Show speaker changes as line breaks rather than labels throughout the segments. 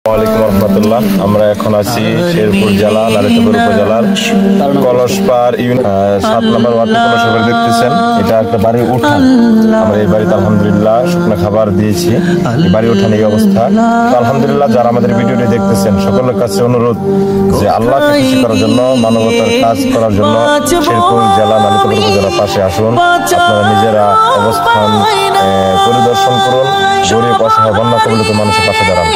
ওয়ালাইকুম রহমতুল্লাহ। আমরা এখন আছি শেরপুর জেলা লালিতপুর উপজেলার কলসপাড় 7 নম্বর ওয়ার্ডে কলসপাড় দেখতেছেন। এটা একটা বাড়ির উঠান। আমরা এই বাড়িতে আলহামদুলিল্লাহ শুকনো খাবার দিয়েছি। এই বাড়ির উঠান এই অবস্থা। তো আলহামদুলিল্লাহ যারা আমাদের ভিডিওটি দেখতেছেন সকলের কাছে অনুরোধ যে আল্লাহকে খুশি করার জন্য, মানবতার কাজ করার জন্য শেরপুর জেলা লালিতপুর উপজেলার পাশে আসুন। আপনারা নিজেরা অবস্থান পরিদর্শন করুন। গরিব অসহায় বন্যা কবলিত মানুষের পাশে দাঁড়ান।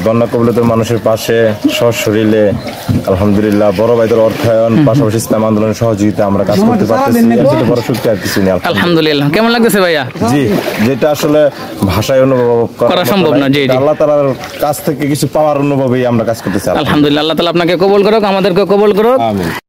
বন্যা কবলিত মানুষের পাশে সশরীরে আলহামদুলিল্লাহ বড় ভাইদের অর্থায়ন, পাশাপাশি ইসলাম আন্দোলনের সহযোগিতা আমরা কাজ করতে পারতেছি। বড় শক্তি আর কিছু নেই।
আলহামদুলিল্লাহ। কেমন লাগতেছে ভাইয়া?
জি, যেটা আসলে ভাষায় অনুভব করা সম্ভব না। জি, আল্লাহ তাআলার কাছ থেকে কিছু পাওয়ার অনুভবেই আমরা কাজ করতেছি।
আলহামদুলিল্লাহ। আল্লাহ তাআলা আপনাকে কবুল করুক, আমাদেরকে কবুল করুক। আমিন।